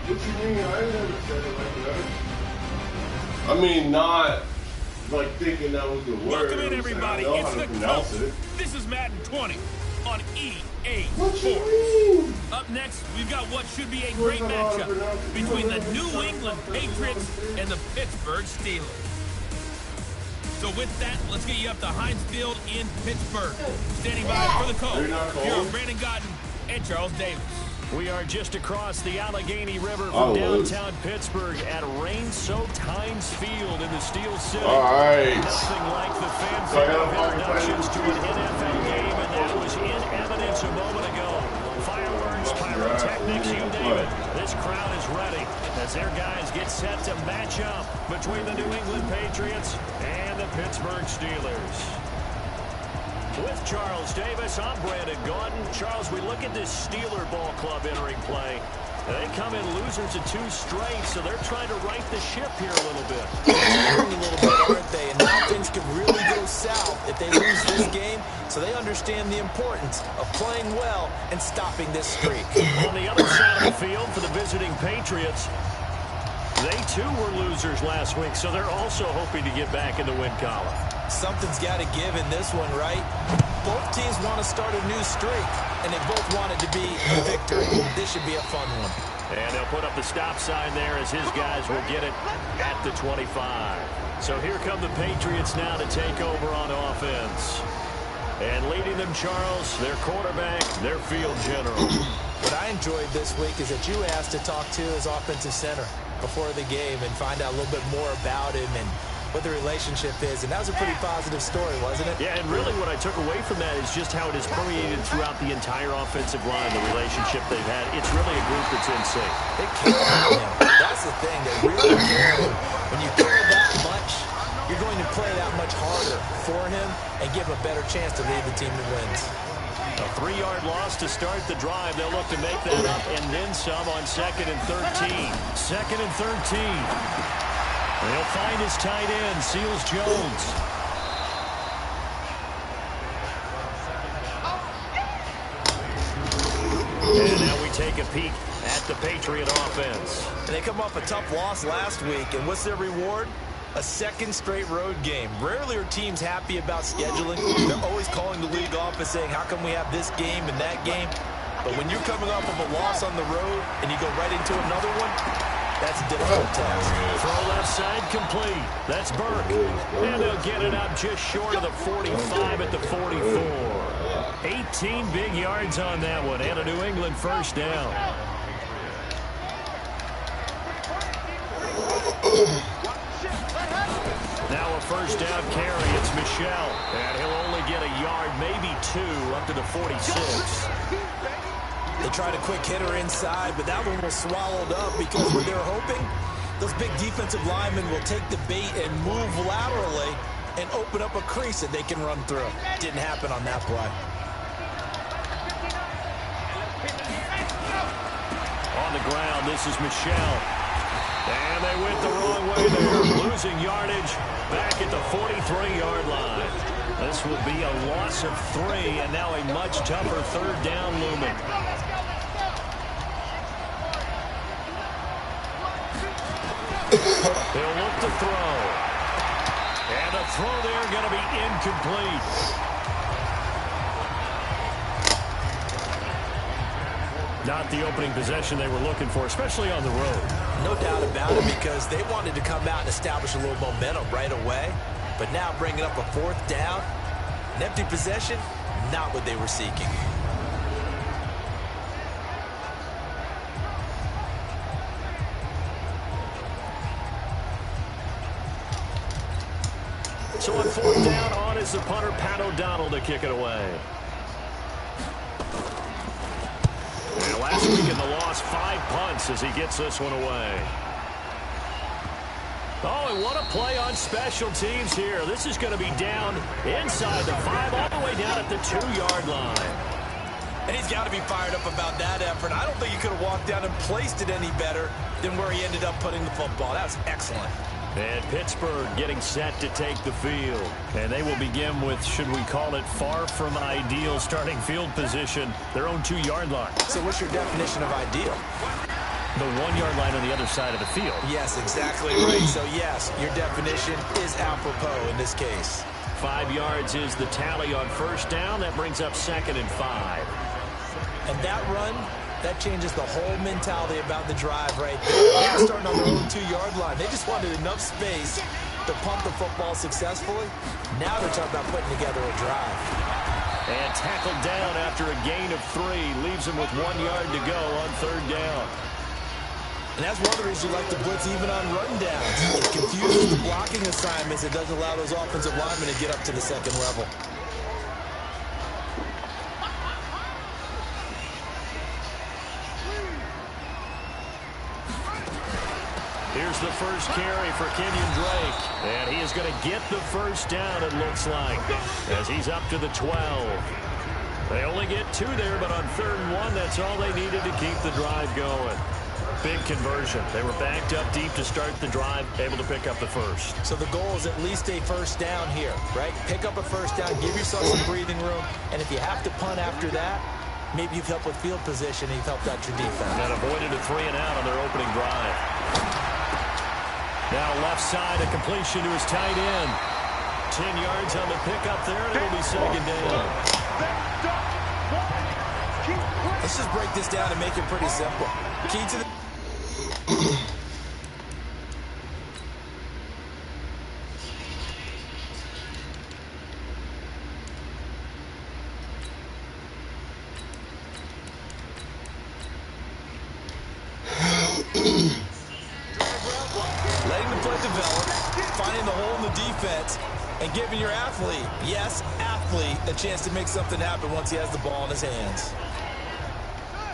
What you mean? I never said it like that. I mean, not like thinking that was the word. Welcome in, everybody. It's the pronounce it. This is Madden 20 on EA What you Sports. mean? Up next, we've got what should be a great matchup between the New England Patriots and the Pittsburgh Steelers. So with that, let's get you up to Heinz Field in Pittsburgh. Standing by for the call, here are Brandon Gotten and Charles Davis. We are just across the Allegheny River from downtown Pittsburgh at rain-soaked Heinz Field in the Steel City. All right. Nothing like the fanfare of introductions to an NFL game, and that was in evidence a moment ago. Fireworks, pyrotechnics, you name it. This crowd is ready as their guys get set to match up between the New England Patriots and the Pittsburgh Steelers. With Charles Davis, I'm Brandon Gaudin. Charles, we look at this Steeler ball club entering play. They come in losers of 2 straight, so they're trying to right the ship here a little bit. A little bit, aren't they? And now things could really go south if they lose this game, so they understand the importance of playing well and stopping this streak. On the other side of the field for the visiting Patriots, they too were losers last week, so they're also hoping to get back in the win column. Something's got to give in this one, right? Both teams want to start a new streak, and they both want it to be a victory. This should be a fun one. And they'll put up the stop sign there as his guys will get it at the 25. So here come the Patriots now to take over on offense. And leading them, Charles, their quarterback, their field general. What I enjoyed this week is that you asked to talk to his offensive center before the game and find out a little bit more about him and what the relationship is, and that was a pretty positive story, wasn't it? Yeah, and really what I took away from that is just how it has permeated throughout the entire offensive line, the relationship they've had. It's really a group that's in sync. They care about him. That's the thing. They really care. When you care that much, you're going to play that much harder for him and give him a better chance to lead the team that wins. A 3-yard loss to start the drive. They'll look to make that up and then some on 2nd and 13. 2nd and 13. They'll find his tight end, Seals Jones. And now we take a peek at the Patriot offense. And they come off a tough loss last week, and what's their reward? A 2nd straight road game. Rarely are teams happy about scheduling. They're always calling the league office saying, how come we have this game and that game? But when you're coming off of a loss on the road and you go right into another one, That's a difficult task. Throw left side complete. That's Burke. And they'll get it up just short of the 45 at the 44. 18 big yards on that one, and a New England first down. Now a first down carry. It's Michel. And he'll only get a yard, maybe two, up to the 46. They tried a quick hitter inside, but that one was swallowed up because what they're hoping, those big defensive linemen will take the bait and move laterally and open up a crease that they can run through. Didn't happen on that play. On the ground, this is Michel. And they went the wrong way there. Losing yardage back at the 43-yard line. This will be a loss of 3, and now a much tougher third down looming. They'll look to throw. And a throw there going to be incomplete. Not the opening possession they were looking for, especially on the road. No doubt about it, because they wanted to come out and establish a little momentum right away. But now bringing up a fourth down, an empty possession, not what they were seeking. So on fourth down, on is the punter, Pat O'Donnell, to kick it away. And last week in the loss, 5 punts as he gets this one away. Oh, and what a play on special teams here. This is going to be down inside the 5, all the way down at the 2-yard line. And he's got to be fired up about that effort. I don't think he could have walked down and placed it any better than where he ended up putting the football. That was excellent. And Pittsburgh getting set to take the field. And they will begin with, should we call it, far from ideal starting field position, their own 2-yard line. So what's your definition of ideal? The 1-yard line on the other side of the field. Yes, exactly right. So yes, your definition is apropos in this case. 5 yards is the tally on first down. That brings up 2nd and 5. And that run, that changes the whole mentality about the drive right there. They were starting on their own 2-yard line. They just wanted enough space to pump the football successfully. Now they're talking about putting together a drive. And tackled down after a gain of 3. Leaves him with 1 yard to go on third down. And that's one of the reasons you like to blitz even on run downs. It confuses the blocking assignments. It doesn't allow those offensive linemen to get up to the second level. Here's the first carry for Kenyon Drake. And he is going to get the first down, it looks like, as he's up to the 12. They only get 2 there, but on 3rd and 1, that's all they needed to keep the drive going. Big conversion. They were backed up deep to start the drive, able to pick up the first. So the goal is at least a first down here, right? Pick up a first down, give yourself some breathing room, and if you have to punt after that, maybe you've helped with field position and you've helped out your defense. And avoided a 3 and out on their opening drive. Now left side, a completion to his tight end. 10 yards on the pickup there, and it'll be 2nd down. Let's just break this down and make it pretty simple. Key to the... letting the play develop, finding the hole in the defense, and giving your athlete, yes, athlete, a chance to make something happen once he has the ball in his hands.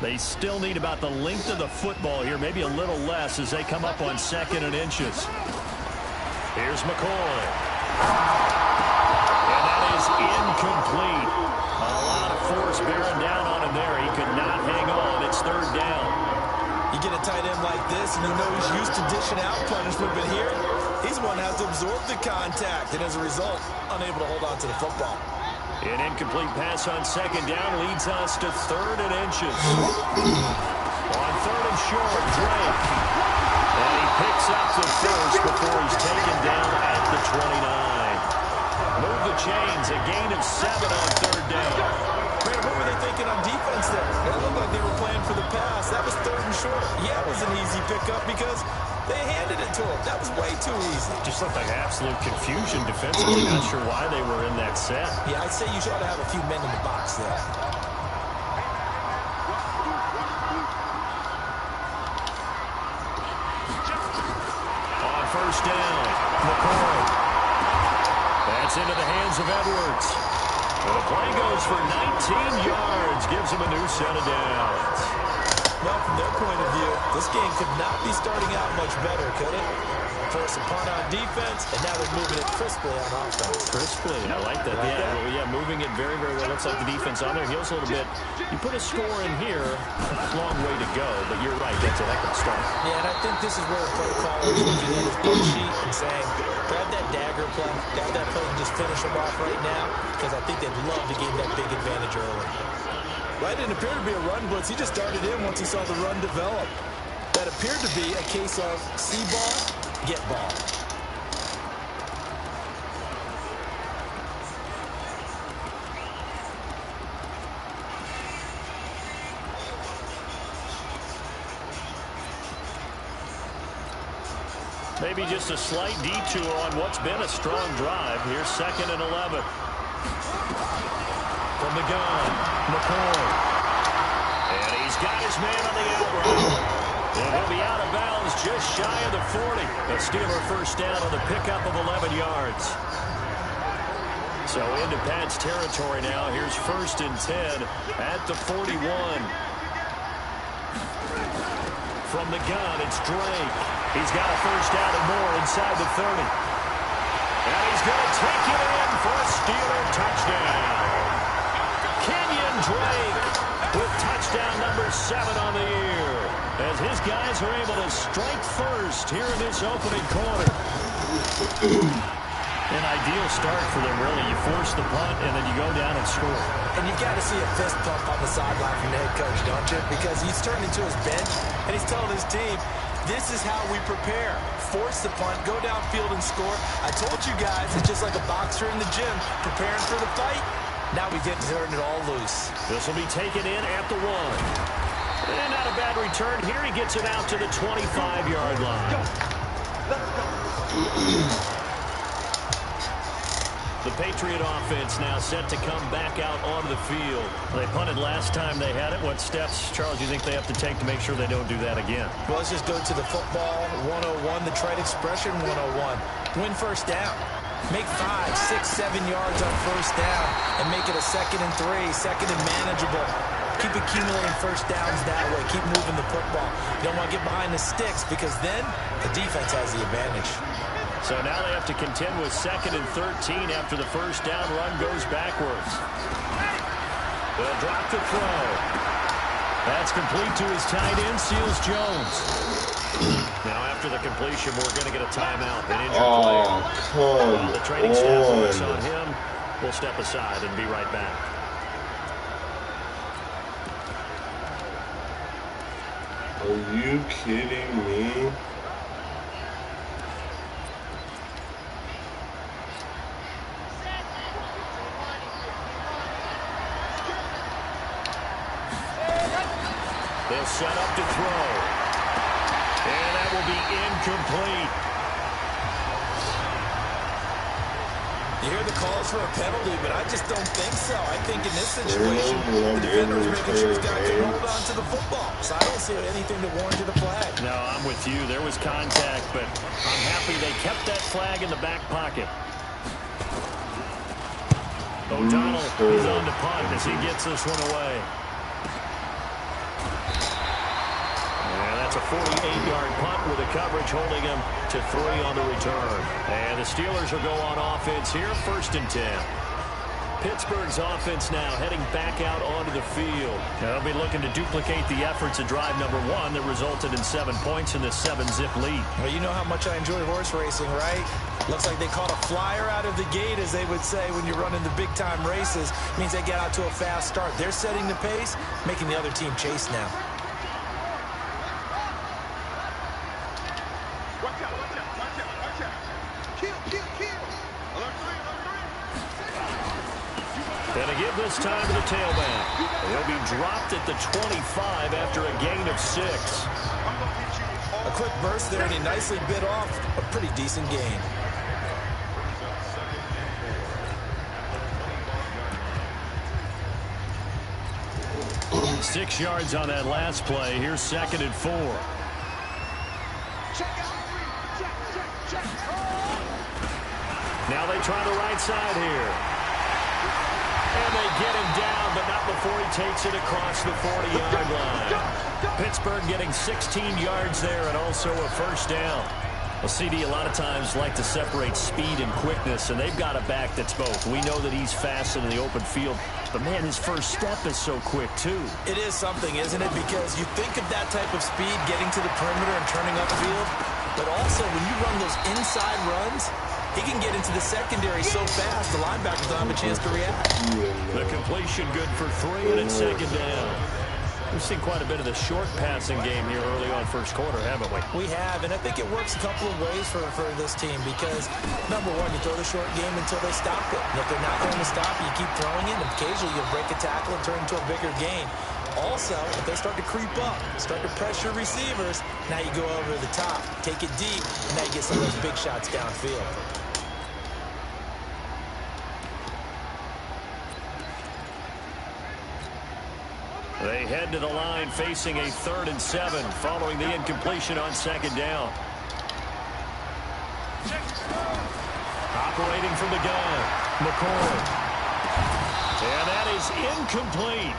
They still need about the length of the football here, maybe a little less as they come up on 2nd and inches. Here's McCoy. And that is incomplete. A lot of force bearing down on him there. He could not hang on. It's 3rd down. You get a tight end like this, and you know he's used to dishing out punishment, but here, he's one that has to absorb the contact, and as a result, unable to hold on to the football. An incomplete pass on 2nd down leads us to 3rd and inches. On 3rd and short, Drake. And he picks up the first before he's taken down at the 29. Move the chains, a gain of 7 on 3rd down. Man, what were they thinking on defense there? It looked like they were playing for the pass. That was 3rd and short. Yeah, it was an easy pickup because to him. That was way too easy. Just looked like absolute confusion defensively. Not sure why they were in that set. Yeah, I'd say you should have a few men in the box there. On first down, McCoy. That's into the hands of Edwards. The play goes for 19 yards. Gives him a new set of downs. Well, from their point of view, this game could not be starting out much better, could it? Force a punt on defense, and now they're moving it crisply on offense. Crisply, I like that. Yeah, moving it very, very well. Looks like the defense on their heels a little bit. You put a score in here, long way to go, but you're right, that's a heck of a start. Yeah, and I think this is where a play caller is looking at his play sheet and saying, grab that dagger play, grab that play and just finish them off right now, because I think they'd love to gain that big advantage early. Well, it didn't appear to be a run blitz. He just started in once he saw the run develop. That appeared to be a case of see ball, get ball. Maybe just a slight detour on what's been a strong drive. Here's 2nd and 11. From the gun, McCoy. And he's got his man on the out route. And he'll be out of bounds just shy of the 40. A Steeler first down on the pickup of 11 yards. So into Pat's territory now. Here's 1st and 10 at the 41. From the gun, it's Drake. He's got a first down and more inside the 30. And he's going to take it in for a Steeler touchdown. Kenyon Drake with touchdown number 7 on the year, as his guys are able to strike first here in this opening quarter. An ideal start for them, really. You force the punt, and then you go down and score. And you've got to see a fist pump on the sideline from the head coach, don't you? Because he's turning to his bench, and he's telling his team, this is how we prepare. Force the punt, go downfield and score. I told you guys, it's just like a boxer in the gym preparing for the fight. Now we get to turn it all loose. This will be taken in at the 1. And not a bad return here. He gets it out to the 25-yard line. The Patriot offense now set to come back out onto the field. They punted last time they had it. What steps, Charles, do you think they have to take to make sure they don't do that again? Well, let's just go to the football 101, the trade expression 101. Win first down. Make 5, 6, 7 yards on first down and make it a 2nd and 3, 2nd and manageable. Keep accumulating first downs that way. Keep moving the football. You don't want to get behind the sticks because then the defense has the advantage. So now they have to contend with 2nd and 13 after the first down run goes backwards. They'll drop the throw. That's complete to his tight end, Seals Jones. Now after the completion, we're going to get a timeout. An injured player. While the training staff works on him, we'll step aside and be right back. Are you kidding me? They'll set up to throw. And that will be incomplete. You hear the calls for a penalty, but I just don't think so. I think in this situation, the defender's making sure he's got to hold on to the football. So I don't see anything to warrant a flag. No, I'm with you. There was contact, but I'm happy they kept that flag in the back pocket. O'Donnell is on the punt as he gets this one away. It's a 48-yard punt with the coverage holding him to 3 on the return. And the Steelers will go on offense here, 1st and 10. Pittsburgh's offense now heading back out onto the field. They'll be looking to duplicate the efforts of drive number 1 that resulted in 7 points in this 7-zip lead. Well, you know how much I enjoy horse racing, right? Looks like they caught a flyer out of the gate, as they would say when you're running the big-time races. It means they get out to a fast start. They're setting the pace, making the other team chase now. And a give this time to the tailback. He'll be dropped at the 25 after a gain of 6. A quick burst there, and he nicely bit off a pretty decent gain. 6 yards on that last play. Here's 2nd and 4. Now they try the right side here. And they get him down, but not before he takes it across the 40-yard line. Pittsburgh getting 16 yards there and also a first down. Well, CD a lot of times like to separate speed and quickness, and they've got a back that's both. We know that he's fast in the open field, but, man, his first step is so quick, too. It is something, isn't it? Because you think of that type of speed getting to the perimeter and turning upfield, but also when you run those inside runs, he can get into the secondary so fast the linebackers don't have a chance to react. The completion good for 3, and it's 2nd down. We've seen quite a bit of the short passing game here early on first quarter, haven't we? We have, and I think it works a couple of ways for this team because, number one, you throw the short game until they stop it. And if they're not going to stop it, you keep throwing it, and occasionally you'll break a tackle and turn into a bigger gain. Also, if they start to creep up, start to pressure receivers, now you go over the top, take it deep, and now you get some of those big shots downfield. They head to the line facing a 3rd and 7 following the incompletion on 2nd down. Operating from the gun, McCoy. And that is incomplete.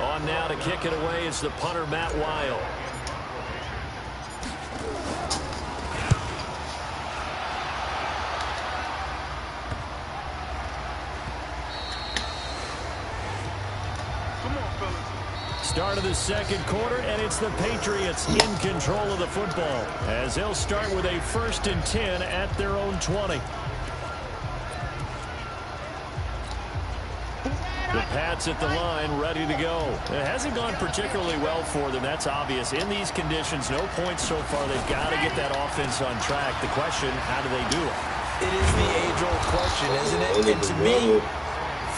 On now to kick it away is the punter, Matt Weil. Start of the 2nd quarter, and it's the Patriots in control of the football as they'll start with a 1st and 10 at their own 20. The Pats at the line, ready to go. It hasn't gone particularly well for them. That's obvious. In these conditions, no points so far. They've got to get that offense on track. The question, how do they do it? It is the age-old question, isn't it? And to me,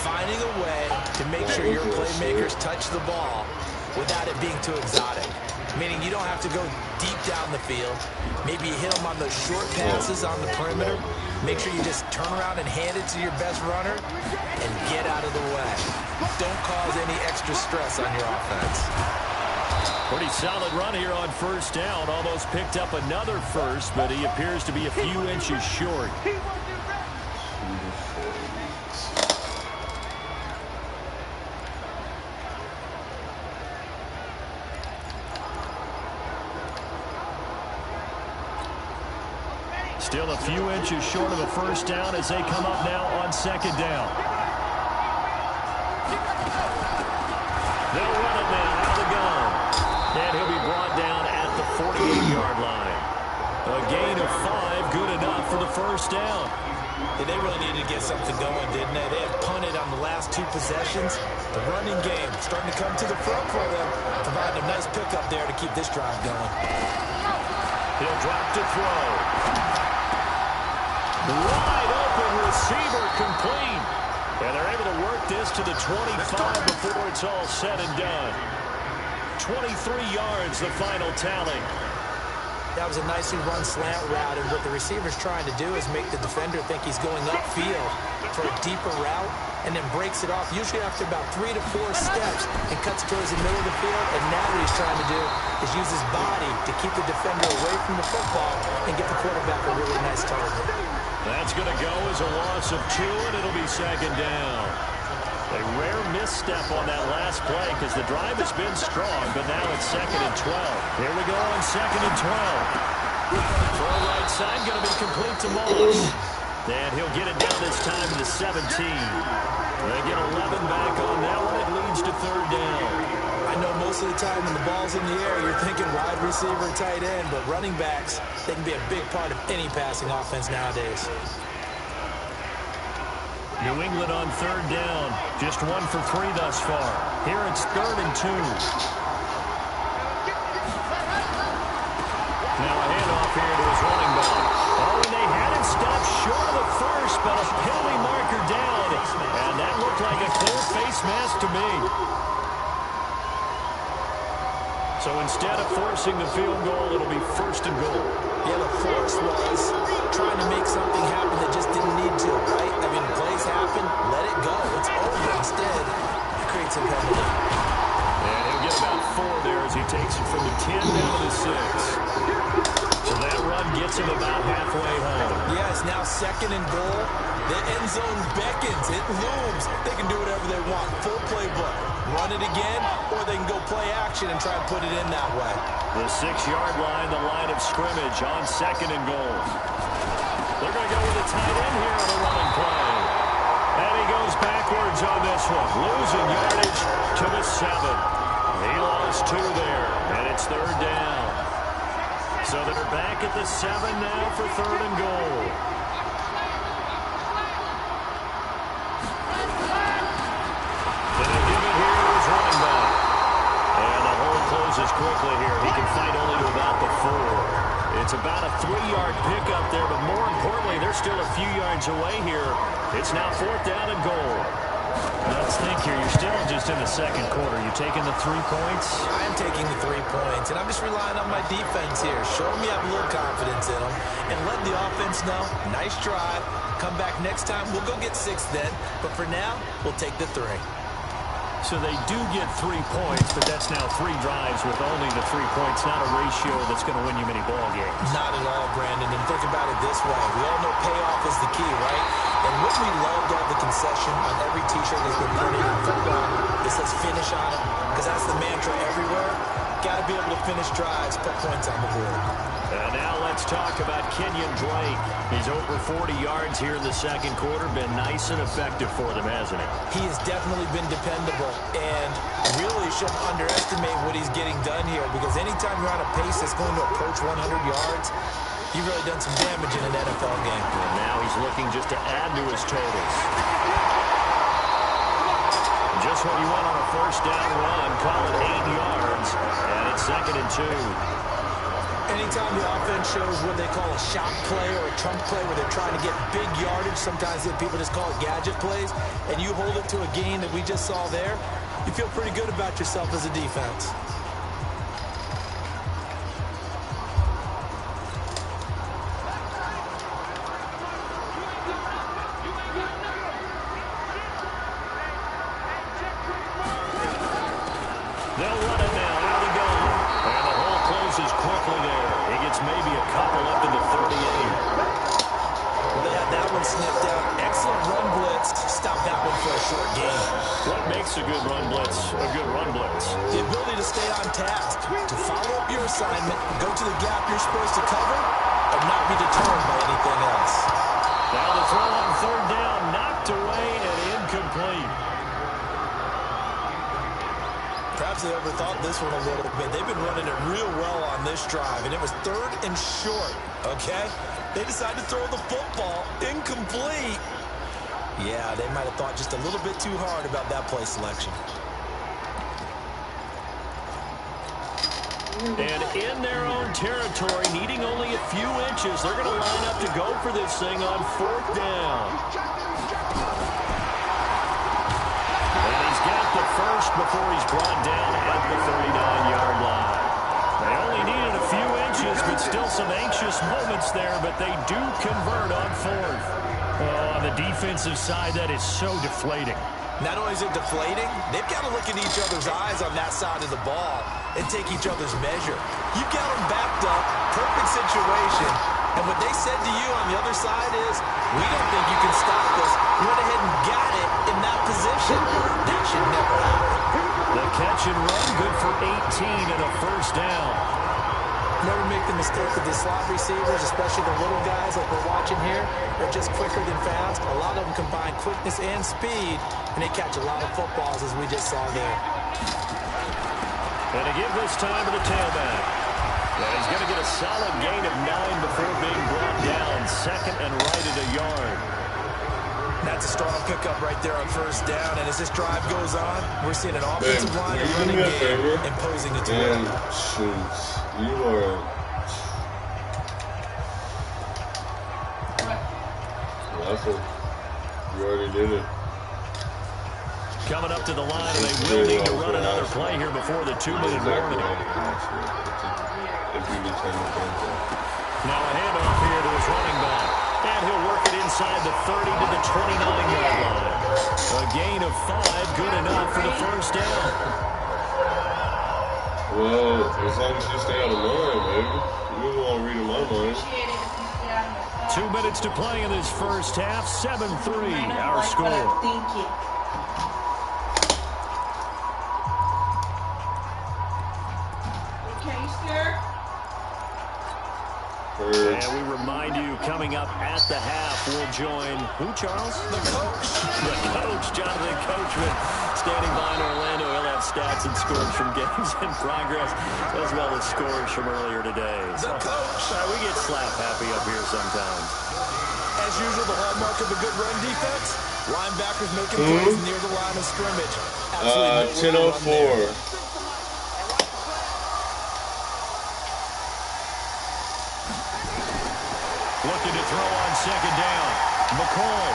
finding a way to make sure your playmakers touch the ball without it being too exotic. Meaning you don't have to go deep down the field. Maybe you hit them on those short passes on the perimeter. Make sure you just turn around and hand it to your best runner and get out of the way. Don't cause any extra stress on your offense. Pretty solid run here on 1st down. Almost picked up another first, but he appears to be a few inches short. Still a few inches short of a first down as they come up now on 2nd down. They'll run it now out of the gun. And he'll be brought down at the 48-yard line. A gain of 5, good enough for the first down. Yeah, they really needed to get something going, didn't they? They had punted on the last 2 possessions. The running game starting to come to the front for them, providing a nice pickup there to keep this drive going. He'll drop to throw. Wide open receiver complete. And they're able to work this to the 25 before it's all said and done. 23 yards, the final tally. That was a nicely run slant route, and what the receiver's trying to do is make the defender think he's going upfield for a deeper route, and then breaks it off, usually after about 3 to 4 steps, and cuts towards the middle of the field. And now what he's trying to do is use his body to keep the defender away from the football and get the quarterback a really nice target. That's going to go as a loss of 2, and it'll be 2nd down. A rare misstep on that last play because the drive has been strong, but now it's 2nd and 12. Here we go on 2nd and 12. Throw right side, going to be complete to Moss. And he'll get it down this time to the 17. They get 11 back on that one. It leads to 3rd down. I know most of the time when the ball's in the air, you're thinking wide receiver, tight end, but running backs, they can be a big part of any passing offense nowadays. New England on 3rd down. Just 1 for 3 thus far. Here it's 3rd and 2. Now a handoff here to his running back. Oh, and they had it stopped short of the first, but a penalty marker down. And that looked like a clear face face mask to me. So instead of forcing the field goal, it'll be 1st and goal. Yeah, the force was trying to make something happen that just didn't need to, right? I mean, plays happen, let it go. It's over. Instead, it creates a penalty. And he'll get about 4 there as he takes it from the 10 down to the 6. So that run gets him about halfway home. Yeah, it's now 2nd and goal. The end zone beckons. It looms. They can do whatever they want. Full playbook. Run it again, or they can go play action and try and put it in that way. The 6-yard line, the line of scrimmage on 2nd and goal. They're going to go with a tight end here on the running play. And he goes backwards on this one, losing yardage to the 7. He lost 2 there, and it's 3rd down. So they're back at the 7 now for 3rd and goal. And they give it here to his running back. And the hole closes quickly here. He can fight only to about the 4. It's about a 3-yard pickup there, but more importantly, they're still a few yards away here. It's now 4th down and goal. Let's think here. You're still just in the 2nd quarter. You taking the 3 points? I am taking the 3 points, and I'm just relying on my defense here. Show me I have a little confidence in them, and let the offense know, nice drive. Come back next time. We'll go get 6 then, but for now, we'll take the 3. So they do get 3 points, but that's now 3 drives with only the 3 points, not a ratio that's going to win you many ball games. Not at all, Brandon, and think about it this way. We all know payoff is the key, right? And what we love to have the concession on every T-shirt that's been printed in football, it says finish on it, because that's the mantra everywhere. Got to be able to finish drives, put points on the board. And now let's talk about Kenyon Drake. He's over 40 yards here in the 2nd quarter. Been nice and effective for them, hasn't he? He has definitely been dependable, and really shouldn't underestimate what he's getting done here, because anytime you're on a pace that's going to approach 100 yards, you've really done some damage in an NFL game. And now he's looking just to add to his totals. Just what you want on a 1st down run. Call it 8 yards, and it's 2nd and 2. Anytime the offense shows what they call a shot play or a trunk play where they're trying to get big yardage, sometimes people just call it gadget plays, and you hold it to a gain that we just saw there, you feel pretty good about yourself as a defense. They'll run it now. Here we go. And the hole closes quickly there. He gets maybe a couple up to the 38. Well, they had that one sniffed out. Excellent run blitz. Stop that one for a short gain. What makes a good run blitz a good run blitz? The ability to stay on task, to follow up your assignment, go to the gap you're supposed to cover, and not be deterred by anything else. Now the throw on 3rd down, knocked away and incomplete. Perhaps they overthought this one a little bit. They've been running it real well on this drive, and it was 3rd and short, okay? They decided to throw the football incomplete. Yeah, they might have thought just a little bit too hard about that play selection. And in their own territory, needing only a few inches, they're going to line up to go for this thing on 4th down. And he's got the first before he's brought down at the 39-yard line. They only needed a few inches, but still some anxious moments there, but they do convert on 4th. Oh, on the defensive side, that is so deflating. Not only is it deflating, they've got to look in each other's eyes on that side of the ball and take each other's measure. You've got them backed up, perfect situation, and what they said to you on the other side is, we don't think you can stop us. You went ahead and got it in that position. That should never happen. The catch and run, good for 18 and a 1st down. Never make the mistake of the slot receivers, especially the little guys like we're watching here. They're just quicker than fast. A lot of them combine quickness and speed, and they catch a lot of footballs, as we just saw there. And to give this time to the tailback. And he's going to get a solid gain of 9 before being brought down. 2nd and right at a yard. That's a strong pickup right there on 1st down. And as this drive goes on, we're seeing an offensive line and running game imposing its will. Shoot. You are... That's it. You already did it. Coming up to the line, and they will need to run another play here before the 2-minute warning. Now a handoff here to his running back. And he'll work it inside the 30 to the 29-yard line. A gain of 5, good enough for the first down. Well, as long as you stay out of line, man. You don't want to read in my mind. 2 minutes to play in this first half. 7-3, our score. And we remind you, coming up at the half, we'll join who, Charles? The coach. The coach, Jonathan Coachman, standing by in Orlando. He'll have stats and scores from games in progress, as well as scores from earlier today. The coach. We get slap happy up here sometimes. As usual, the hallmark of a good run defense, linebackers making plays near the line of scrimmage. Absolutely 10:04. Looking to throw on second down. McCoy.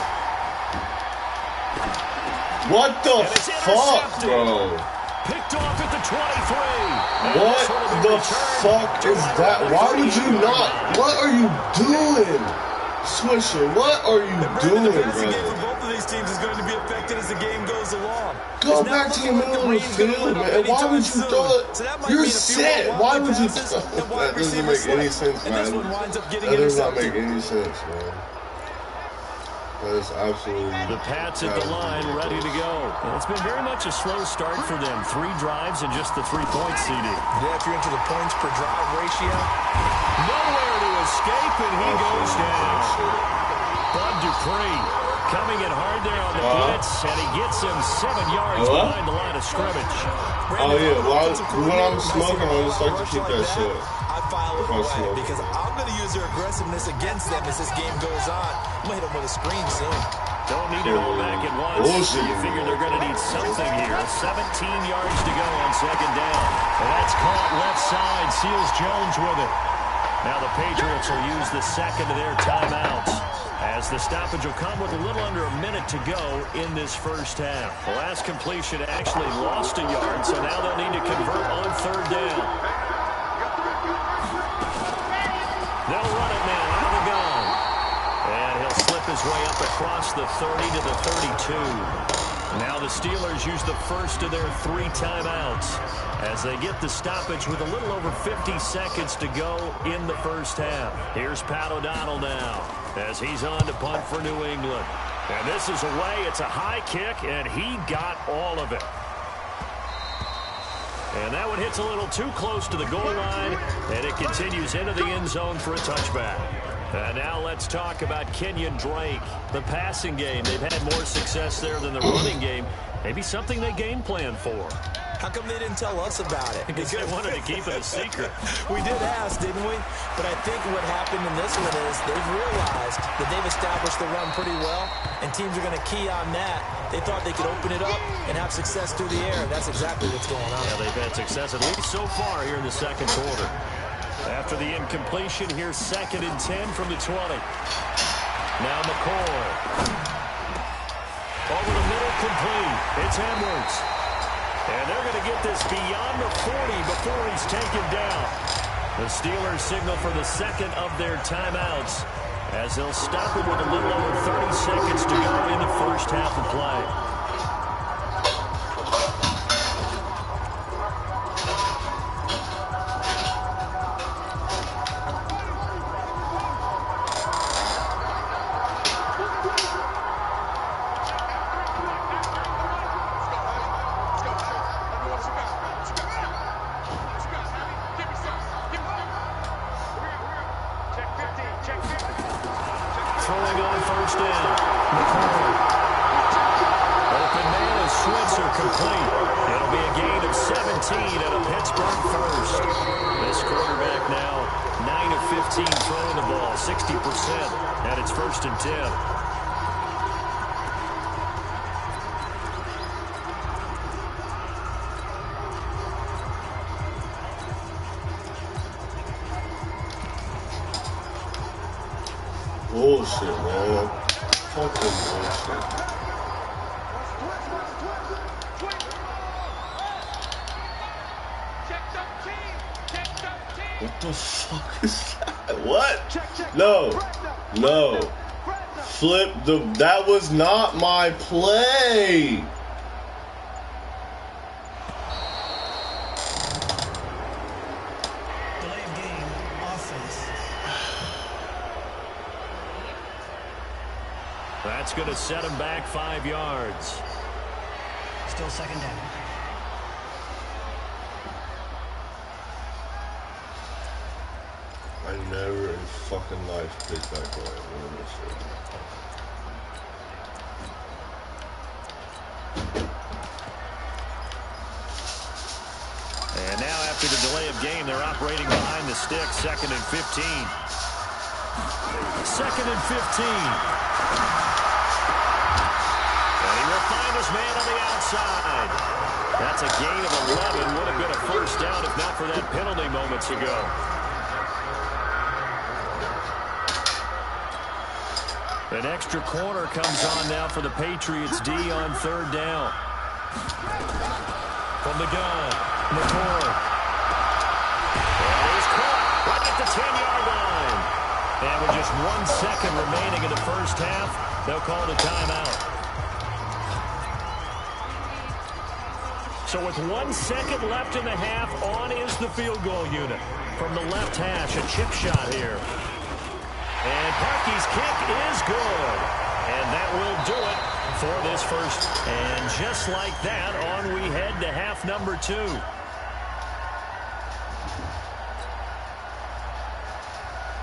What the fuck, bro? Picked off at the 23. What the fuck is that? Why would you not? What are you doing? Swisher, what are you doing, the brother? game for both of these teams is going to be affected as the game goes along. Go back to your middle of the field, man. Why would you do it? You're set. Why would you? That doesn't make any sense, man. That does not make any sense, man. That is absolutely... The Pats at the line, ready to go. And it's been very much a slow start for them. 3 drives and just the 3-point CD. Yeah, if you're into the points per drive ratio. Nowhere to escape, and he goes down. Bud Dupree coming in hard there on the blitz, and he gets him 7 yards behind the line of scrimmage. Oh, yeah. Well, when I'm smoking, I just like to keep that shit. I file it away because I'm going to use their aggressiveness against them as this game goes on. I'm going to hit them with a screen soon. Don't need it all back at once. You figure they're going to need something here. 17 yards to go on second down. And that's caught left side. Seals Jones with it. Now the Patriots will use the second of their timeouts, as the stoppage will come with a little under a minute to go in this first half. The last completion actually lost a yard, so now they'll need to convert on third down. They'll run it now out of the gun. And he'll slip his way up across the 30 to the 32. Now the Steelers use the first of their 3 timeouts as they get the stoppage with a little over 50 seconds to go in the first half. Here's Pat O'Donnell now as he's on to punt for New England. And this is away. It's a high kick, and he got all of it. And that one hits a little too close to the goal line, and it continues into the end zone for a touchback. And now let's talk about Kenyon Drake. The passing game, they've had more success there than the running game. Maybe something they game plan for. How come they didn't tell us about it? Because they wanted to keep it a secret. We did ask, didn't we? But I think what happened in this one is they've realized that they've established the run pretty well, and teams are going to key on that. They thought they could open it up and have success through the air. That's exactly what's going on. Yeah, they've had success at least so far here in the second quarter. After the incompletion, here's 2nd and 10 from the 20. Now McCoy. Over the middle, complete. It's Edwards. And they're going to get this beyond the 40 before he's taken down. The Steelers signal for the second of their timeouts as they'll stop it with a little over 30 seconds to go in the first half of play. Throwing on first down. McCoy. Open man is Switzer complete. It'll be a gain of 17 and a Pittsburgh first. This quarterback now 9 of 15 throwing the ball, 60%, and it's 1st and 10. Bullshit, man. Fucking bullshit. What the fuck is that? What? No. No. Flip the... That was not my play. Delay of game, offense. That's going to set him back 5 yards. Still second down. I never in fucking life picked that guy. And now after the delay of game, they're operating behind the stick. 2nd and 15. 2nd and 15. And he will find his man on the outside. That's a gain of 11. Would have been a first down if not for that penalty moments ago. An extra corner comes on now for the Patriots D on 3rd down. From the gun, McCoy. And he's caught right at the 10-yard line. And with just 1 second remaining in the first half, they'll call it a timeout. So with 1 second left in the half, on is the field goal unit. From the left hash, a chip shot here. And Parkey's kick is good. And that will do it for this first. And just like that, on we head to half number 2.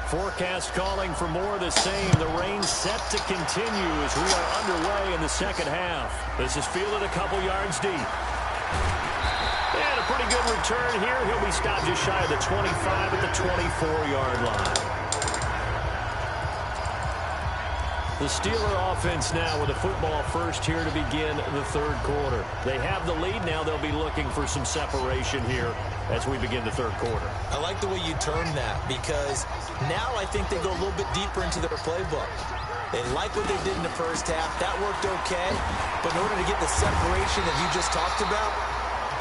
Forecast calling for more of the same. The rain set to continue as we are underway in the second half. This is fielded a couple yards deep. And a pretty good return here. He'll be stopped just shy of the 25 at the 24-yard line. The Steeler offense now with a football first here to begin the 3rd quarter. They have the lead now. They'll be looking for some separation here as we begin the 3rd quarter. I like the way you term that because now I think they go a little bit deeper into their playbook. They like what they did in the first half. That worked okay. But in order to get the separation that you just talked about,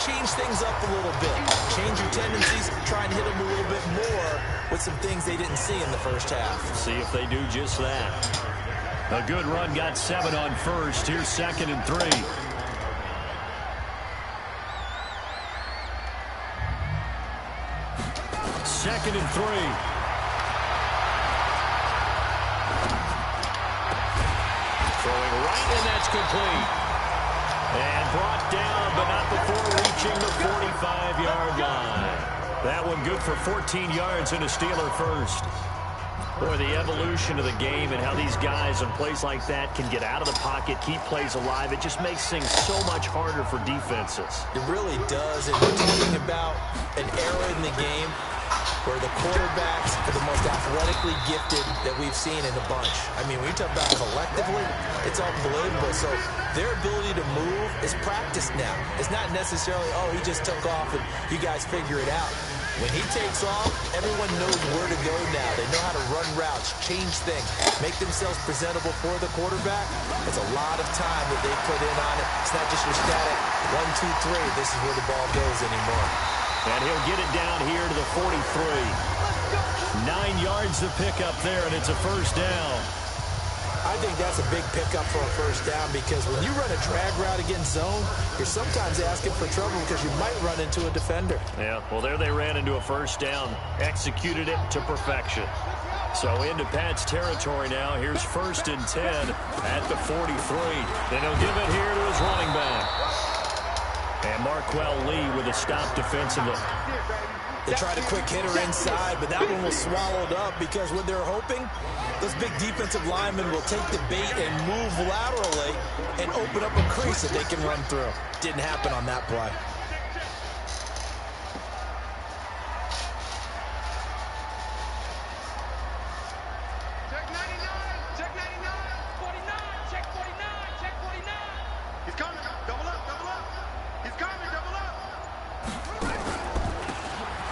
change things up a little bit. Change your tendencies. Try and hit them a little bit more with some things they didn't see in the first half. See if they do just that. A good run, got 7 on first. Here's 2nd and 3. 2nd and 3. Throwing right, and that's complete. And brought down, but not before reaching the 45-yard line. That one good for 14 yards and a Steeler first. Boy, the evolution of the game and how these guys in plays like that can get out of the pocket, keep plays alive, it just makes things so much harder for defenses. It really does, and we're talking about an era in the game where the quarterbacks are the most athletically gifted that we've seen in a bunch. I mean, when you talk about collectively, it's unbelievable. So their ability to move is practiced now. It's not necessarily, oh, he just took off and you guys figure it out. When he takes off, everyone knows where to go now. They know how to run routes, change things, make themselves presentable for the quarterback. It's a lot of time that they put in on it. It's not just your static 1, 2, 3. This is where the ball goes anymore. And he'll get it down here to the 43. 9 yards to pick up there, and it's a first down. I think that's a big pickup for a first down because when you run a drag route against zone, you're sometimes asking for trouble because you might run into a defender. Yeah, well, there they ran into a first down, executed it to perfection. So into Pat's territory now. Here's 1st and 10 at the 43. Then he'll give it here to his running back. And Marquell Lee with a stop defensively. They tried a quick hitter inside, but that one was swallowed up because what they're hoping, those big defensive linemen will take the bait and move laterally and open up a crease that they can run through. Didn't happen on that play. Check 99, check 99, 49, check 49, check 49. He's coming, double up, double up. He's coming, double up.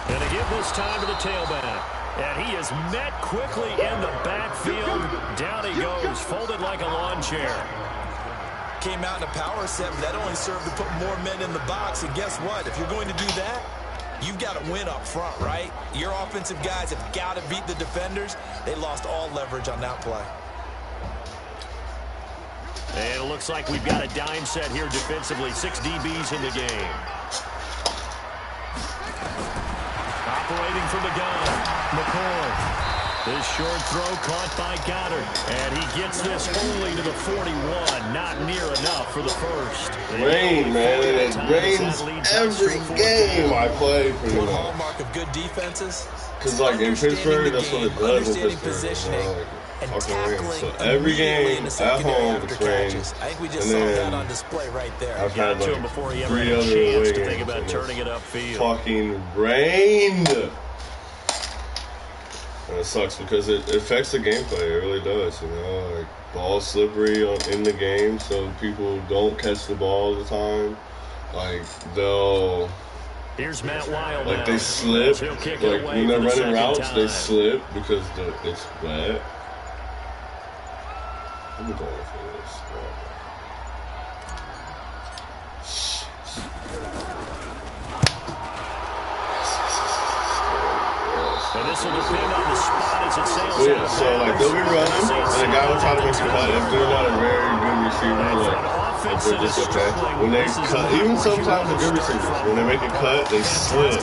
And to give this time to the tailback. And he is met quickly in the backfield. Down he goes, folded like a lawn chair. Came out in a power set, but that only served to put more men in the box. And guess what? If you're going to do that, you've got to win up front, right? Your offensive guys have got to beat the defenders. They lost all leverage on that play. And it looks like we've got a dime set here defensively. 6 DBs in the game. Operating from the gun, McCoy. This short throw caught by Goddard. And he gets this only to the 41. Not near enough for the first. Rain, man. It rains every game I play pretty much. Hallmark of good defenses. Because, like, in Pittsburgh, that's what it does in Pittsburgh. So every game at home it's rain. I think we just saw that on display right there. I've had like before he 3 ever other had a chance away to think games about and turning it upfield. Fucking rained. And it sucks because it affects the gameplay. It really does, you know. Like, ball slippery in the game, so people don't catch the ball all the time. Like, they'll... Here's Matt Wild like, now. they slip. Like, when they're running routes, they slip because it's wet. I'm going for this. And this will depend on the spot as it sails Yeah, out. so like they'll be running, and the guy will try to make a cut. If they're not a very good receiver, like if they're just okay. When they cut, even sometimes the good receivers, when they make a cut, they slip.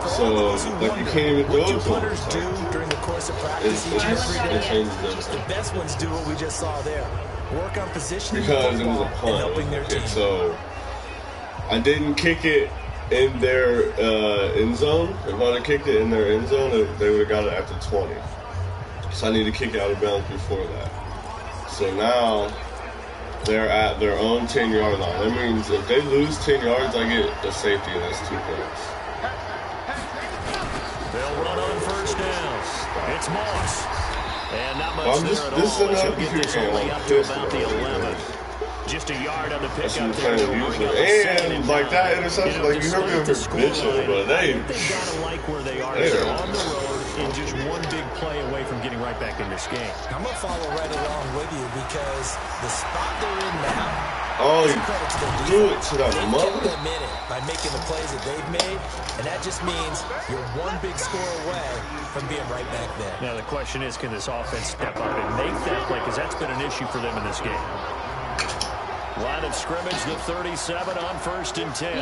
So like you can't even throw it to them. During the course of It practice, changes everything. the best ones do what we just saw there. Work on position Because it was a and punt. helping their team. So I didn't kick it in their end zone. If I had kicked it in their end zone, they would have got it after 20. So I need to kick it out of bounds before that. So now they're at their own 10-yard line. That means if they lose 10 yards, I get a safety, and that's 2 points. They'll run on first down. It's Moss. And not much there at all. This is another He'll get this only up to about the 11. Just a yard on the pickup there. And like that interception, like you heard me over bitching, but they've got to like where they are. They're on the road and just one big play away from getting right back in this game. I'm going to follow right along with you because the spot they're in now, oh, you do it to that mother. a minute by making the plays that they've made, and that just means you're one big score away from being right back there. Now the question is, can this offense step up and make that play? Because that's been an issue for them in this game. Line of scrimmage, the 37 on 1st and 10.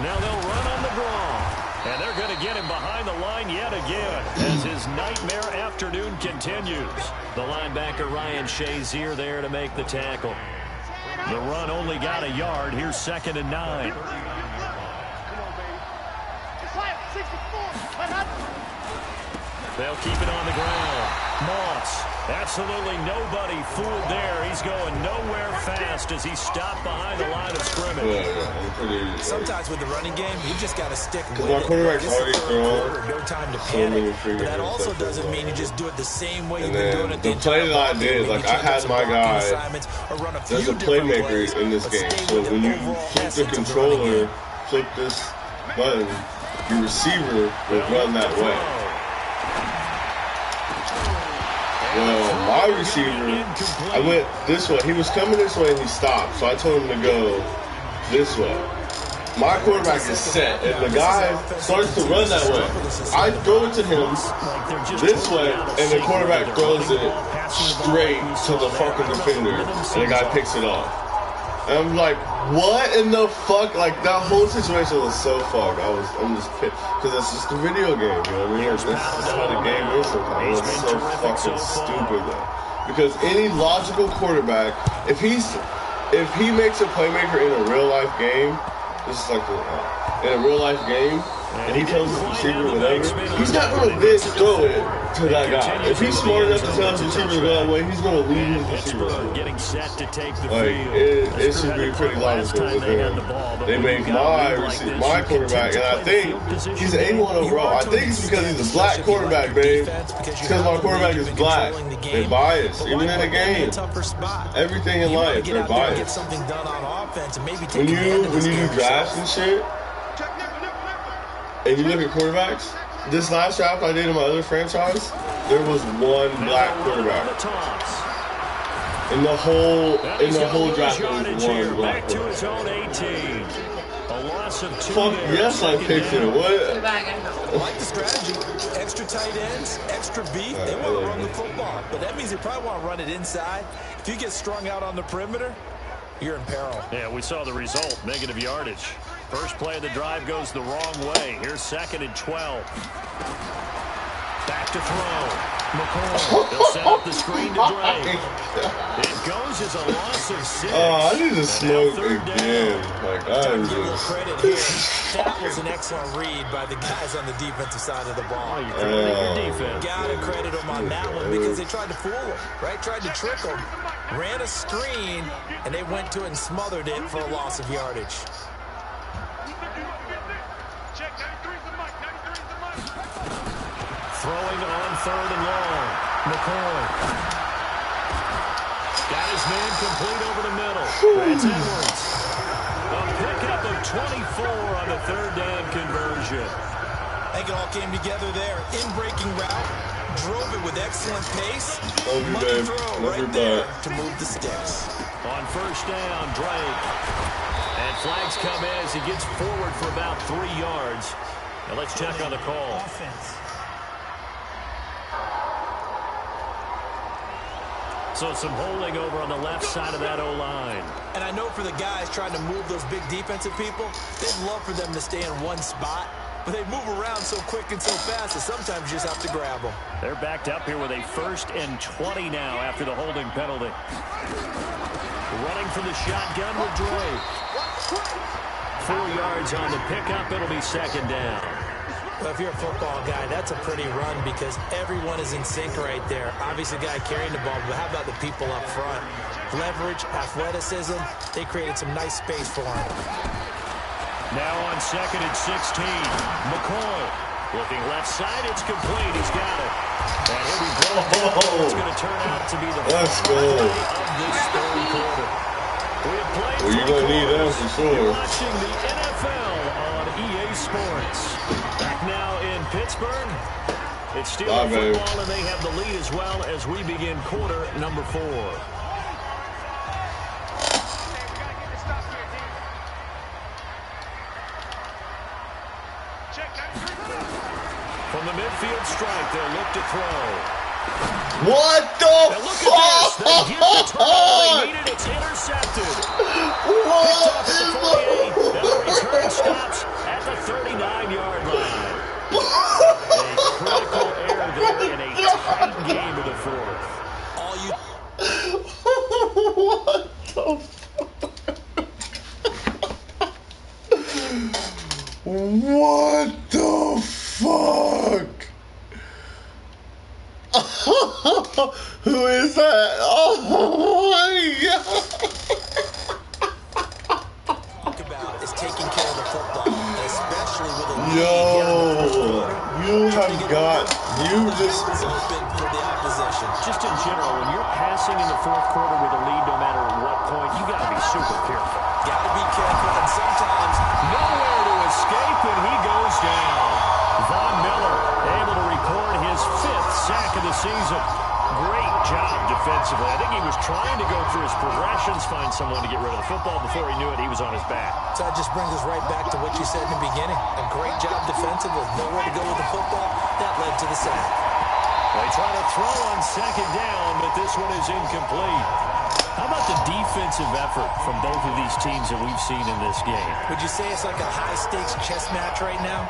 Now they'll run on the draw. And they're going to get him behind the line yet again as his nightmare afternoon continues. The linebacker Ryan Shazier there to make the tackle. The run only got a yard. Here's 2nd and 9. They'll keep it on the ground. Moss. Absolutely nobody fooled there. He's going nowhere fast as he stopped behind the line of scrimmage. Yeah, sometimes with the running game, you just got to stick with it. My quarterback's already thrown. No time to panic. But that also doesn't mean you just do it the same way you've been doing it the play that I did, like I had my guy, there's a playmaker in this game. So when you flip the controller, flip this button, your receiver will run that way. Well, my receiver, I went this way. He was coming this way and he stopped. So I told him to go this way. My quarterback is set, and the guy starts to run that way. I throw it to him this way, and the quarterback throws it straight to the fucking defender, and the guy picks it off. And I'm like, what in the fuck? Like, that whole situation was so fucked. I'm just pissed. Because it's just a video game, you know what I mean? That's how the game is sometimes. It's so fucking stupid, though. Because any logical quarterback, if he makes a playmaker in a real-life game, this is like in a real-life game, and he tells his receiver whatever, he's not going to then throw it to that guy. If he's smart enough to tell his receiver to go that way, he's going to leave his receiver. Like, it should be pretty logical with him. They make my quarterback, and I think he's an A1 overall. I think it's because he's a black quarterback, babe. Because my quarterback is black. They're biased, even in the game. Everything in life, they're biased. When you do drafts and shit, and you look at quarterbacks, this last draft I did in my other franchise, there was one black quarterback. In the whole draft, there was one black quarterback. To his own 18. A loss of 2 Fuck there. yes, I picked it. What? I like the strategy. Extra tight ends, extra beef. They want to run the football. But that means they probably want to run it inside. If you get strung out on the perimeter, you're in peril. Yeah, we saw the result. Negative yardage. First play of the drive goes the wrong way. Here's 2nd and 12. Back to throw. McCoy. They'll set up the screen to Drake. It goes as a loss of 6. Oh, I need to smoke again. Like, I Give a little just... credit here. That was an excellent read by the guys on the defensive side of the ball. You're credit your defense. Gotta credit them on that one because they tried to fool them, right? Tried to trick them. Ran a screen, and they went to it and smothered it for a loss of yardage. Throwing on 3rd and long. McCoy. Got his man complete over the middle. That's Edwards. A pickup of 24 on the 3rd down conversion. I think it all came together there. In-breaking route. Drove it with excellent pace. Money throw right there to move the sticks. On 1st down, Drake. And flags come in as he gets forward for about 3 yards. Now let's check on the call. Offense. So some holding over on the left side of that O-line. And I know for the guys trying to move those big defensive people, they'd love for them to stay in one spot. But they move around so quick and so fast that sometimes you just have to grab them. They're backed up here with a 1st and 20 now after the holding penalty. Running from the shotgun with Drake. 4 yards on the pickup. It'll be 2nd down. Well, if you're a football guy, that's a pretty run because everyone is in sync right there. Obviously, the guy carrying the ball, but how about the people up front? Leverage, athleticism, they created some nice space for him. Now on 2nd and 16, McCoy. Looking left side, it's complete. He's got it. And he'll be brought down. It's going to turn out to be the Let's go. of this 3rd quarter. We have played Well, you're going to need that for sure. You're watching the NFL on EA Sports. Back now in Pittsburgh. It's Steelers football, and they have the lead as well as we begin quarter number 4. From the midfield strike, they'll look to throw. What the fuck? They get the turnover they needed. It's intercepted. What Picked is off at the 48. the... Now the return stops at the 39-yard line. A critical error there in a tight game of the 4th. All you... What the fuck? What the fuck? Who is that? Oh my God. Talk about is taking care of the football, especially with a lead Yo, here in the 1st quarter. you have got, you just... open for the opposition. Just in general, when you're passing in the 4th quarter with a lead, no matter what point, you got to be super careful. Got to be careful, and sometimes Nowhere to escape, and he goes down. Von Miller able to record his 5th sack of the season. Great job defensively. I think he was trying to go through his progressions, find someone to get rid of the football. Before he knew it, he was on his back. So that just brings us right back to what you said in the beginning. A great job defensively. Nowhere to go with the football. That led to the sack. They try to throw on 2nd down, but this one is incomplete. How about the defensive effort from both of these teams that we've seen in this game? Would you say it's like a high-stakes chess match right now?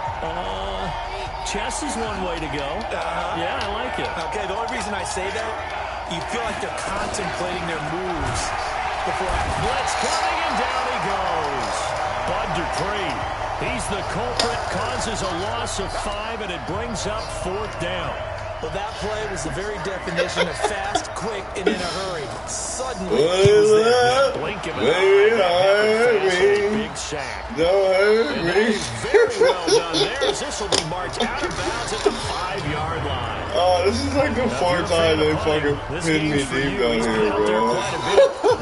Chess is one way to go. Yeah, I like it. Okay, the only reason I say that, you feel like they're contemplating their moves before Blitz coming, and down he goes. Bud Dupree, he's the culprit, causes a loss of 5, and it brings up 4th down. Well, that play was the very definition of fast, quick, and in a hurry. Suddenly, he was there. Blink of an eye, big sack. Don't hurt And that me. is very well done there, as this will be marked out of bounds at the 5-yard line. Oh, this is like the 4th time they fucking pinned me deep down here, bro.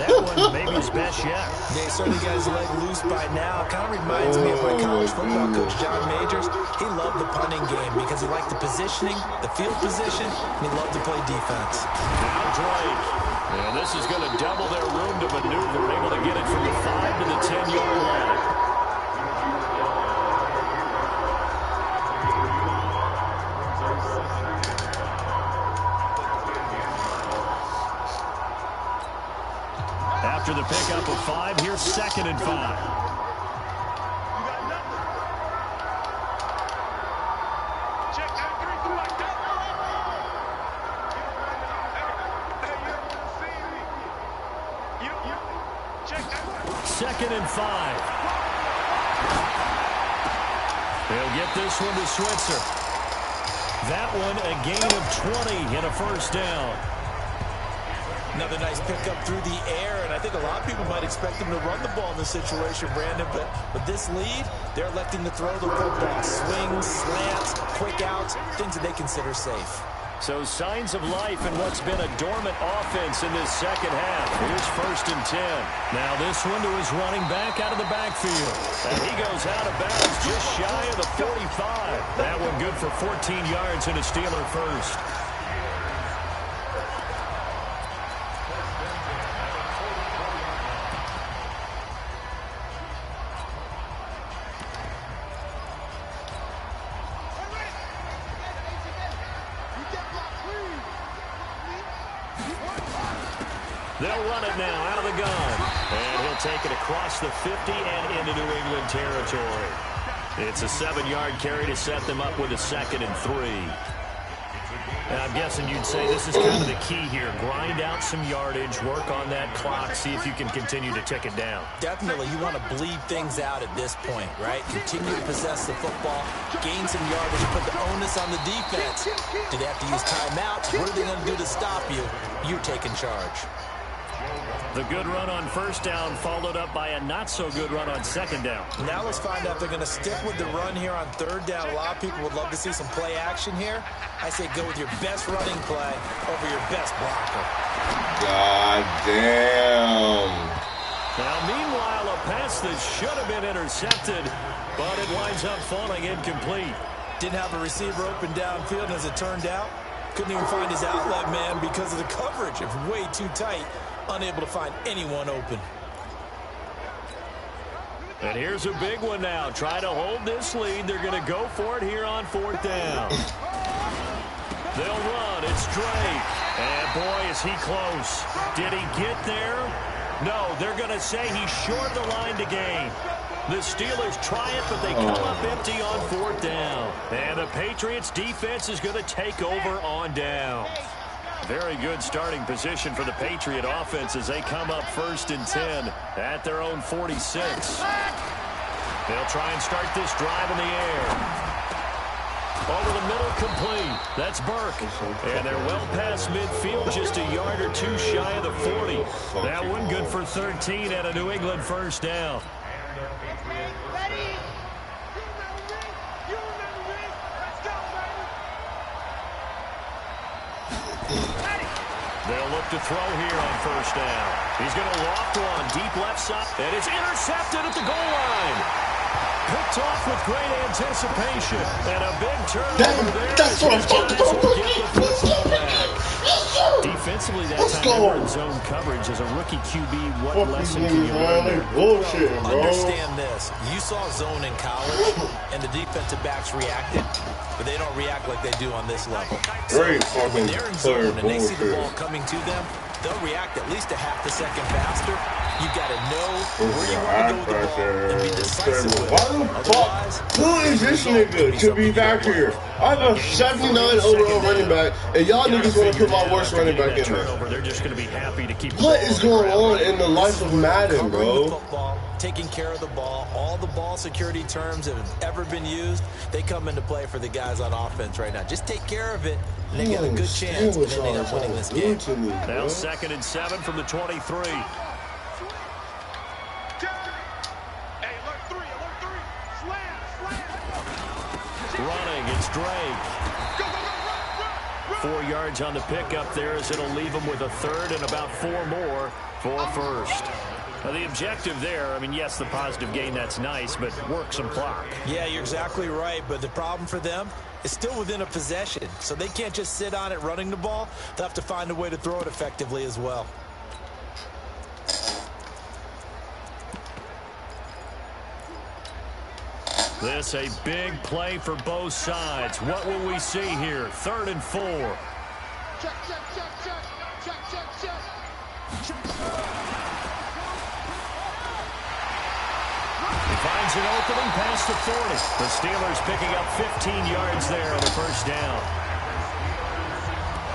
That one maybe his best yet. Yeah, he certainly got his leg loose by now. Kind of reminds me of my college football coach, John Majors. He loved the punting game because he liked the positioning, the field position, and he loved to play defense. Now Drake. And this is going to double their room to maneuver. Able to get it from the 5 to the 10-yard line. After the pickup of 5, here's 2nd and 5. Second and 5. They'll get this one to Switzer. That one a gain of 20 and a first down. Another nice pickup through the air, and I think a lot of people might expect them to run the ball in this situation, Brandon, but with this lead, they're electing to throw the football. Swings, slants, quick outs, things that they consider safe. So signs of life in what's been a dormant offense in this second half. Here's 1st and 10. Now this one to his running back out of the backfield. And he goes out of bounds just shy of the 45. That one good for 14 yards and a Steeler first. They'll run it now out of the gun. And he'll take it across the 50 and into New England territory. It's a 7-yard carry to set them up with a 2nd and 3. And I'm guessing you'd say this is kind of the key here. Grind out some yardage, work on that clock, see if you can continue to tick it down. Definitely, you want to bleed things out at this point, right? Continue to possess the football, gain some yardage, put the onus on the defense. Do they have to use timeouts? What are they going to do to stop you? You're taking charge. The good run on first down followed up by a not-so-good run on second down. Now let's find out if they're going to stick with the run here on third down. A lot of people would love to see some play action here. I say go with your best running play over your best blocker. God damn. Now, meanwhile, a pass that should have been intercepted, but it winds up falling incomplete. Didn't have a receiver open downfield, and as it turned out, couldn't even find his outlet man because of the coverage. It's way too tight. Unable to find anyone open. And here's a big one now. Try to hold this lead. They're going to go for it here on 4th down. They'll run. It's Drake. And boy, is he close. Did he get there? No, they're going to say he's short the line to gain. The Steelers try it, but they come up empty on 4th down. And the Patriots defense is going to take over on downs. Very good starting position for the Patriot offense as they come up 1st and 10 at their own 46. They'll try and start this drive in the air. Over the middle, complete. That's Burke. And they're well past midfield, just a yard or two shy of the 40. That one good for 13 at a New England first down. They'll look to throw here on first down. He's going to loft one deep left side. And it's intercepted at the goal line. Picked off with great anticipation. And a big turnover there. That's what I'm talking about. Defensively, that time they were in zone coverage as a rookie QB. What lesson can you learn? Bullshit, bro. Understand this. You saw zone in college, and the defensive backs reacted, but they don't react like they do on this level. So when they're in zone and they see the ball coming to them, they'll react at least a half a second faster. You got to know where you want to go with the ball and be decisive with it. Why the fuck? Who is this nigga to be back here? I have a 79 overall running back, and y'all niggas want to put my worst running back in there. They're just going to be happy to keep. What is going on in the life of Madden, bro? Taking care of the ball, all the ball security terms that have ever been used, they come into play for the guys on offense right now. Just take care of it, and they got a good chance of ending up winning this game. Now 2nd and 7 from the 23. Running, it's Drake. 4 yards on the pickup there as it'll leave him with a third and about 4 more for first. Now the objective there, I mean, yes, the positive gain, that's nice, but work some clock. Yeah, you're exactly right, but the problem for them is still within a possession, so they can't just sit on it running the ball. They'll have to find a way to throw it effectively as well. This a big play for both sides. What will we see here? 3rd and 4. Check, check, check, check, check, check, check. finds an opening past the 40. The Steelers picking up 15 yards there on a first down.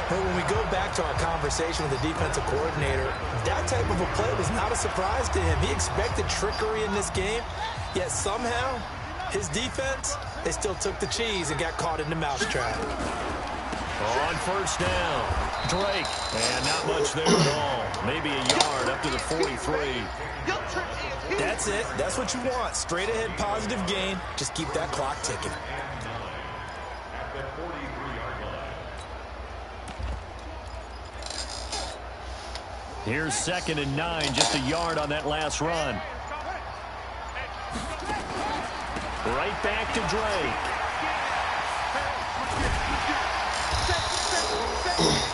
But when we go back to our conversation with the defensive coordinator, that type of a play was not a surprise to him. He expected trickery in this game, yet somehow his defense, they still took the cheese and got caught in the mousetrap. On first down, Drake, and not much there at all. Maybe a yard up to the 43. That's it. That's what you want. Straight ahead positive gain. Just keep that clock ticking. Here's 2nd and 9, just a yard on that last run. Right back to Drake.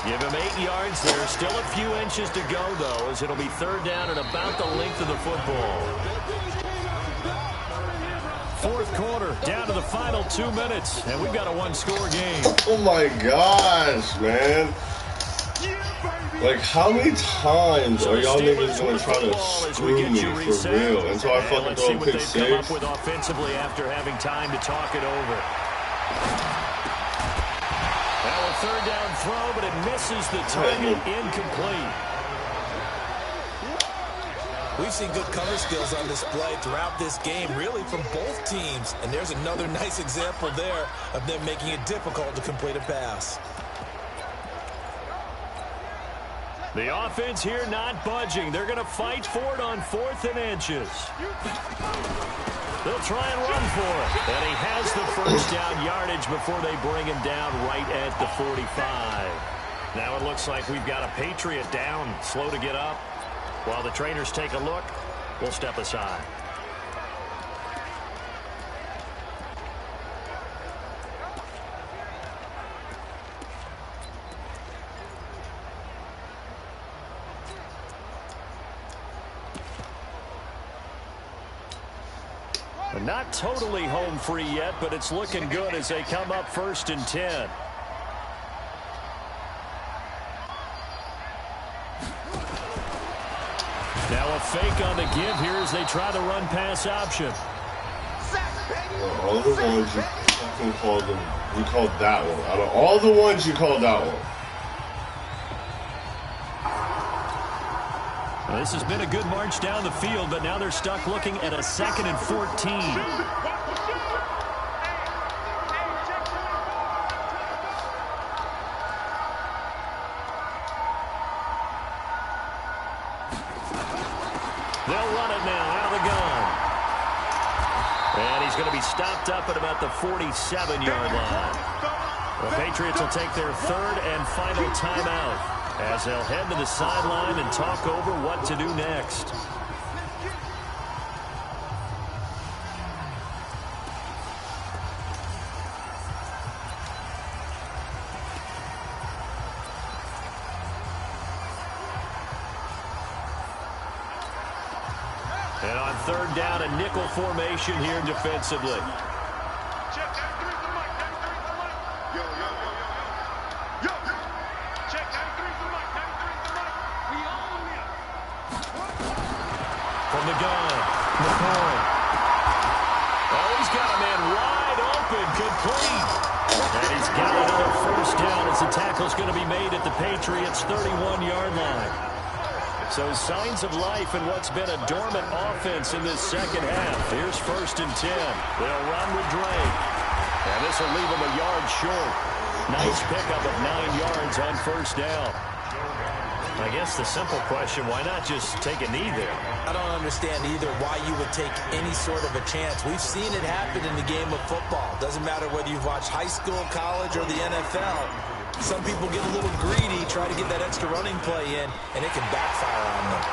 Give him 8 yards there. Still a few inches to go, though, as it'll be 3rd down and about the length of the football. 4th quarter, down to the final 2 minutes, and we've got a one-score game. Oh, my gosh, man. Like, how many times are y'all niggas going to try to screw me for real until I fucking throw a pick six? Come up with offensively after having time to talk it over. Now a 3rd down throw, but it misses the target. Incomplete. We've seen good cover skills on display throughout this game, really from both teams. And there's another nice example there of them making it difficult to complete a pass. The offense here not budging. They're going to fight for it on 4th and inches. They'll try and run for it. And he has the first down yardage before they bring him down right at the 45. Now it looks like we've got a Patriot down, slow to get up. While the trainers take a look, we'll step aside. Not totally home free yet, but it's looking good as they come up 1st and 10. Now a fake on the give here as they try the run pass option. All the ones you fucking called them, you called that one. Out of all the ones, you called that one. Well, this has been a good march down the field, but now they're stuck looking at a 2nd and 14. They'll run it now out of the gun. And he's going to be stopped up at about the 47-yard line. The Patriots will take their 3rd and final timeout as they'll head to the sideline and talk over what to do next. And on 3rd down, a nickel formation here defensively. From the gun, McCoy. Oh, he's got a man wide open, complete. And he's got another first down as the tackle's going to be made at the Patriots' 31-yard line. So signs of life in what's been a dormant offense in this second half. Here's 1st and 10. They'll run with Drake. And this will leave him a yard short. Nice pickup of 9 yards on first down. I guess the simple question, why not just take a knee there? I don't understand either why you would take any sort of a chance. We've seen it happen in the game of football. Doesn't matter whether you've watched high school, college, or the NFL. Some people get a little greedy, try to get that extra running play in, and it can backfire on them.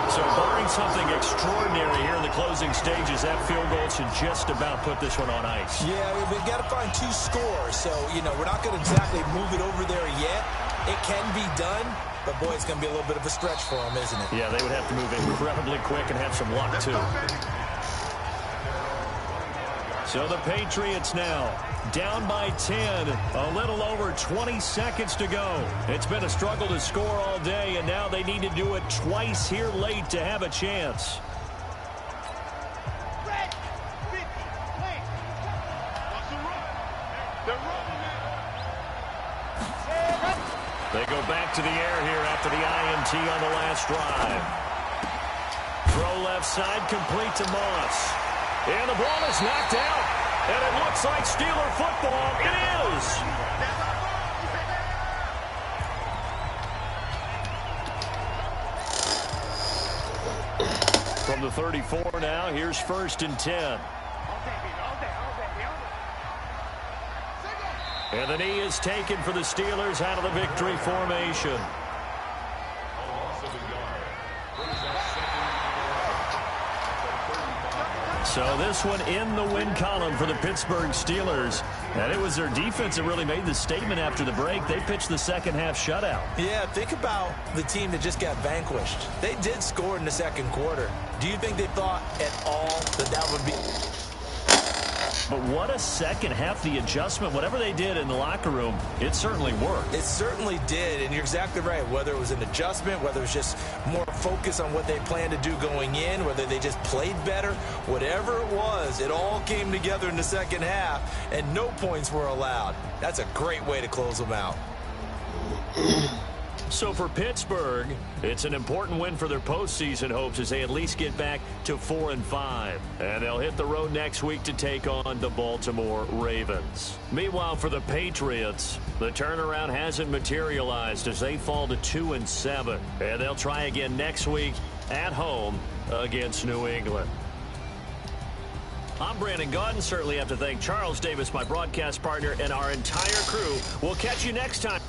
So barring something extraordinary here in the closing stages, that field goal should just about put this one on ice. Yeah, we've got to find 2 scores. So, we're not going to exactly move it over there yet. It can be done, but, boy, it's going to be a little bit of a stretch for them, isn't it? Yeah, they would have to move incredibly quick and have some luck, too. So the Patriots now Down by 10. A little over 20 seconds to go. It's been a struggle to score all day, and now they need to do it twice here late to have a chance. They go back to the air here after the INT on the last drive. Throw left side, complete to Moss. And the ball is knocked out. And it looks like Steeler football. It is. From the 34 now, here's 1st and 10. And the knee is taken for the Steelers out of the victory formation. So this one in the win column for the Pittsburgh Steelers. And it was their defense that really made the statement after the break. They pitched the second half shutout. Yeah, think about the team that just got vanquished. They did score in the second quarter. Do you think they thought at all that that would be... But what a second half, the adjustment, whatever they did in the locker room, it certainly worked. It certainly did, and you're exactly right. Whether it was an adjustment, whether it was just more focus on what they planned to do going in, whether they just played better, whatever it was, it all came together in the second half, and no points were allowed. That's a great way to close them out. So for Pittsburgh, it's an important win for their postseason hopes as they at least get back to 4-5. And they'll hit the road next week to take on the Baltimore Ravens. Meanwhile, for the Patriots, the turnaround hasn't materialized as they fall to 2-7. And they'll try again next week at home against New England. I'm Brandon Gaudin. Certainly have to thank Charles Davis, my broadcast partner, and our entire crew. We'll catch you next time.